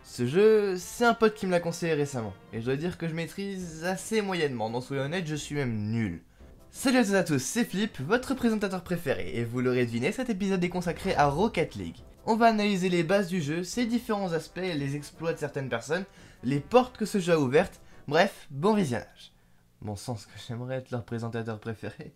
Ce jeu, c'est un pote qui me l'a conseillé récemment, et je dois dire que je maîtrise assez moyennement, non soyons honnêtes, je suis même nul. Salut à toutes et à tous, c'est Flip, votre présentateur préféré, et vous l'aurez deviné, cet épisode est consacré à Rocket League. On va analyser les bases du jeu, ses différents aspects, les exploits de certaines personnes, les portes que ce jeu a ouvertes, bref, bon visionnage. Bon sens que j'aimerais être leur présentateur préféré.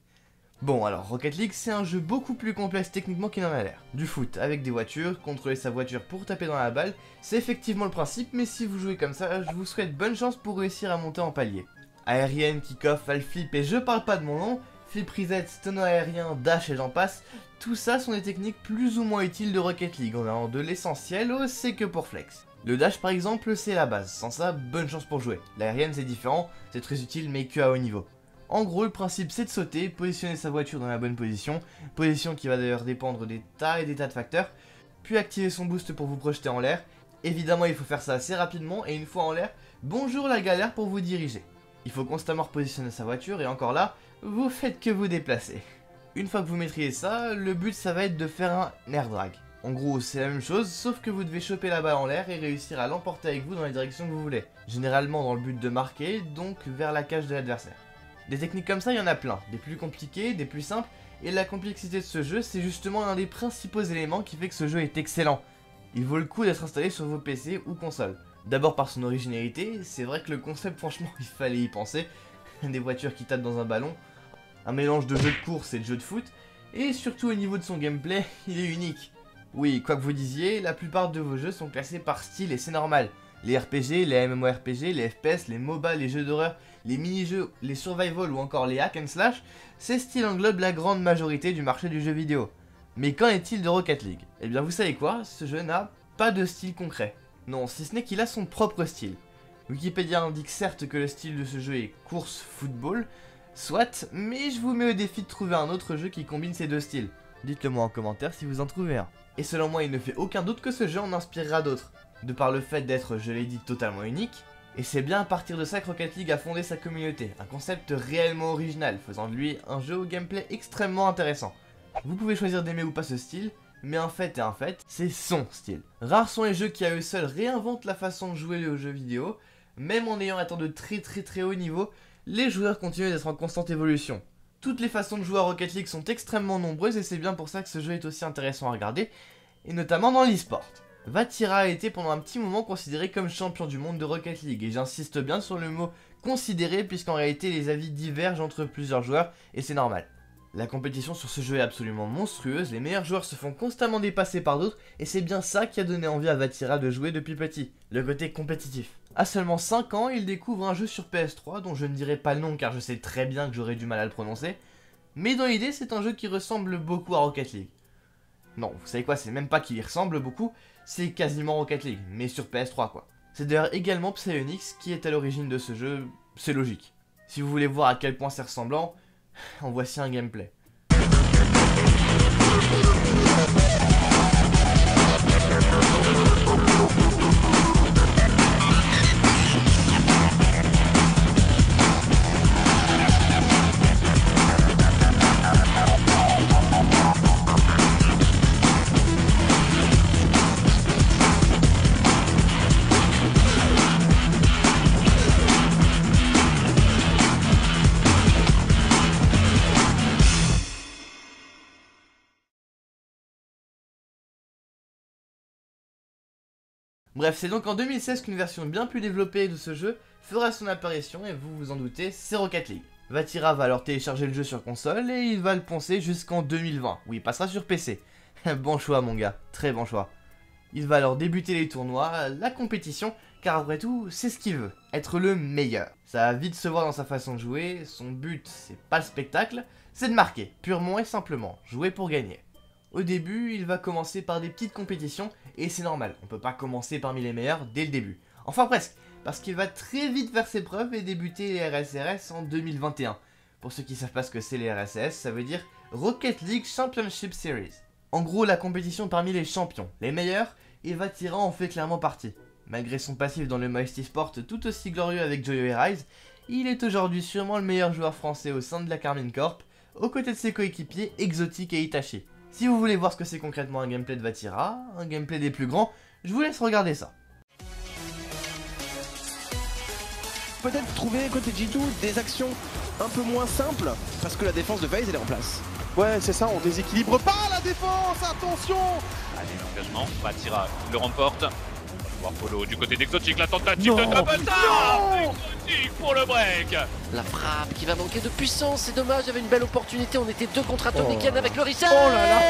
Bon alors, Rocket League c'est un jeu beaucoup plus complexe techniquement qu'il n'en a l'air. Du foot avec des voitures, contrôler sa voiture pour taper dans la balle, c'est effectivement le principe, mais si vous jouez comme ça, je vous souhaite bonne chance pour réussir à monter en palier. Aérienne, kick-off, half flip et je parle pas de mon nom, flip reset, stun aérien, dash et j'en passe, tout ça sont des techniques plus ou moins utiles de Rocket League, en allant de l'essentiel au c'est que pour flex. Le dash par exemple c'est la base, sans ça bonne chance pour jouer. L'aérienne c'est différent, c'est très utile mais que à haut niveau. En gros, le principe c'est de sauter, positionner sa voiture dans la bonne position qui va d'ailleurs dépendre des tas et des tas de facteurs, puis activer son boost pour vous projeter en l'air. Évidemment, il faut faire ça assez rapidement et une fois en l'air, bonjour la galère pour vous diriger. Il faut constamment repositionner sa voiture et encore là, vous faites que vous déplacer. Une fois que vous maîtrisez ça, le but ça va être de faire un air drag. En gros, c'est la même chose, sauf que vous devez choper la balle en l'air et réussir à l'emporter avec vous dans les directions que vous voulez. Généralement dans le but de marquer, donc vers la cage de l'adversaire. Des techniques comme ça, il y en a plein, des plus compliquées, des plus simples, et la complexité de ce jeu, c'est justement l'un des principaux éléments qui fait que ce jeu est excellent. Il vaut le coup d'être installé sur vos PC ou consoles. D'abord par son originalité, c'est vrai que le concept, franchement, il fallait y penser. Des voitures qui tapent dans un ballon, un mélange de jeu de course et de jeu de foot, et surtout au niveau de son gameplay, il est unique. Oui, quoi que vous disiez, la plupart de vos jeux sont classés par style et c'est normal. Les RPG, les MMORPG, les FPS, les MOBA, les jeux d'horreur, les mini-jeux, les survival ou encore les hack and slash, ces styles englobent la grande majorité du marché du jeu vidéo. Mais qu'en est-il de Rocket League? Eh bien vous savez quoi, ce jeu n'a pas de style concret. Non, si ce n'est qu'il a son propre style. Wikipédia indique certes que le style de ce jeu est course football, soit, mais je vous mets au défi de trouver un autre jeu qui combine ces deux styles. Dites-le moi en commentaire si vous en trouvez un. Et selon moi il ne fait aucun doute que ce jeu en inspirera d'autres. De par le fait d'être, je l'ai dit, totalement unique, et c'est bien à partir de ça que Rocket League a fondé sa communauté, un concept réellement original, faisant de lui un jeu au gameplay extrêmement intéressant. Vous pouvez choisir d'aimer ou pas ce style, mais un fait est un fait, c'est son style. Rares sont les jeux qui à eux seuls réinventent la façon de jouer aux jeux vidéo, même en ayant atteint de très haut niveau, les joueurs continuent d'être en constante évolution. Toutes les façons de jouer à Rocket League sont extrêmement nombreuses et c'est bien pour ça que ce jeu est aussi intéressant à regarder, et notamment dans l'e-sport. Vatira a été pendant un petit moment considéré comme champion du monde de Rocket League, et j'insiste bien sur le mot considéré puisqu'en réalité les avis divergent entre plusieurs joueurs, et c'est normal. La compétition sur ce jeu est absolument monstrueuse, les meilleurs joueurs se font constamment dépasser par d'autres, et c'est bien ça qui a donné envie à Vatira de jouer depuis petit, le côté compétitif. À seulement 5 ans, il découvre un jeu sur PS3 dont je ne dirai pas le nom car je sais très bien que j'aurais du mal à le prononcer, mais dans l'idée c'est un jeu qui ressemble beaucoup à Rocket League. Non, vous savez quoi, c'est même pas qu'il y ressemble beaucoup, c'est quasiment Rocket League, mais sur PS3 quoi. C'est d'ailleurs également Psyonix qui est à l'origine de ce jeu, c'est logique. Si vous voulez voir à quel point c'est ressemblant, en voici un gameplay. Bref, c'est donc en 2016 qu'une version bien plus développée de ce jeu fera son apparition et vous vous en doutez, c'est Rocket League. Vatira va alors télécharger le jeu sur console et il va le poncer jusqu'en 2020, où il passera sur PC. Bon choix mon gars, très bon choix. Il va alors débuter les tournois, la compétition, car après tout, c'est ce qu'il veut, être le meilleur. Ça va vite se voir dans sa façon de jouer, son but c'est pas le spectacle, c'est de marquer, purement et simplement, jouer pour gagner. Au début, il va commencer par des petites compétitions, et c'est normal, on peut pas commencer parmi les meilleurs dès le début. Enfin presque, parce qu'il va très vite faire ses preuves et débuter les RSRS en 2021. Pour ceux qui savent pas ce que c'est les RSS, ça veut dire Rocket League Championship Series. En gros, la compétition parmi les champions, les meilleurs, et Vatira en fait clairement partie. Malgré son passif dans le Moist Esport tout aussi glorieux avec Joyo et Rise, il est aujourd'hui sûrement le meilleur joueur français au sein de la Carmine Corp, aux côtés de ses coéquipiers Exotic et Itachi. Si vous voulez voir ce que c'est concrètement un gameplay de Vatira, un gameplay des plus grands, je vous laisse regarder ça. peut-être trouver côté G2 des actions un peu moins simples parce que la défense de FaZe elle est en place. Ouais, c'est ça, on déséquilibre pas la défense, attention. Allez, l'engagement, Vatira le remporte. On va voir Polo du côté d'Exotic, la tentative de double tap. Exotic pour le break. La frappe qui va manquer de puissance, c'est dommage, il y avait une belle opportunité, on était 2 contre Atomic avec le reset. Oh là là.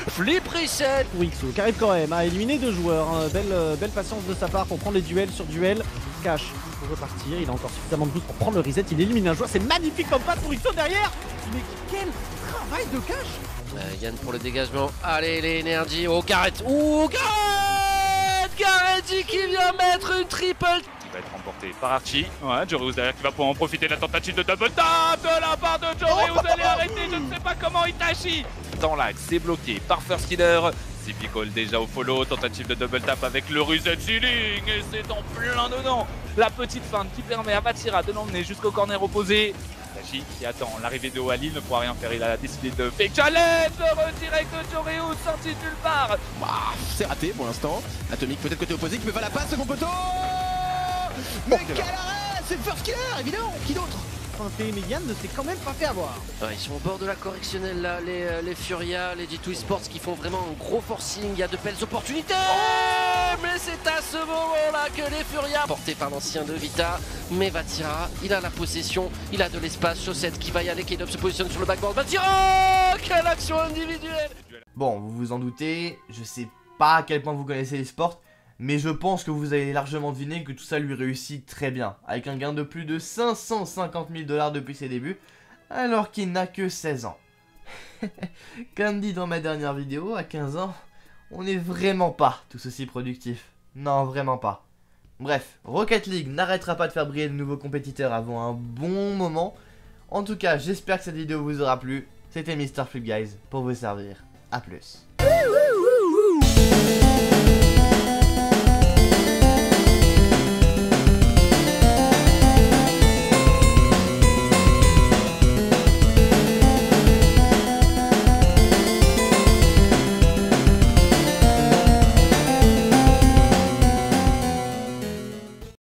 Flip reset. Pour XO, qui arrive quand même à éliminer 2 joueurs, hein. Belle patience de sa part pour prendre les duels sur duel. Cash pour repartir, il a encore suffisamment de boost pour prendre le reset, il élimine un joueur, c'est magnifique comme passe pour XO derrière. Mais quel travail de Cash. Yann pour le dégagement, allez les énergies, oh Gareth, oh Gareth, Gareth qui vient mettre une triple. Qui va être remporté par Archie. Ouais, Joreuz derrière qui va pouvoir en profiter de la tentative de double tap de la part de Joreuz. Elle est arrêtée, je ne sais pas comment Itachi. Dans l'axe, c'est bloqué par First Killer. Call déjà au follow, tentative de double tap avec le reset ceiling et c'est en plein dedans. La petite feinte qui permet à Vatira de l'emmener jusqu'au corner opposé. Itachi qui attend l'arrivée de Walil ne pourra rien faire, il a décidé de fake challenge, de retirer que Joreuz sorti nulle part. C'est raté pour l'instant. Atomic peut-être côté opposé qui peut faire la passe, second poteau. Mais quel arrêt, c'est First Killer évidemment, qui d'autre? Mais Yann ne s'est quand même pas fait avoir. Ils sont au bord de la correctionnelle là, les Furia, les G2 Esports qui font vraiment un gros forcing, il y a de belles opportunités. Mais c'est à ce moment-là que les Furia, portés par l'ancien de Vita, mais Vatira, il a la possession, il a de l'espace, Chaussette qui va y aller, K-Dub se positionne sur le backboard, Vatira, quelle action individuelle. Bon, vous vous en doutez, je sais pas à quel point vous connaissez les sports, mais je pense que vous avez largement deviné que tout ça lui réussit très bien, avec un gain de plus de 550 000 $ depuis ses débuts, alors qu'il n'a que 16 ans. Comme dit dans ma dernière vidéo, à 15 ans, on n'est vraiment pas tous aussi productifs. Non, vraiment pas. Bref, Rocket League n'arrêtera pas de faire briller de nouveaux compétiteurs avant un bon moment. En tout cas, j'espère que cette vidéo vous aura plu. C'était Mr. Flip Guys pour vous servir. A plus.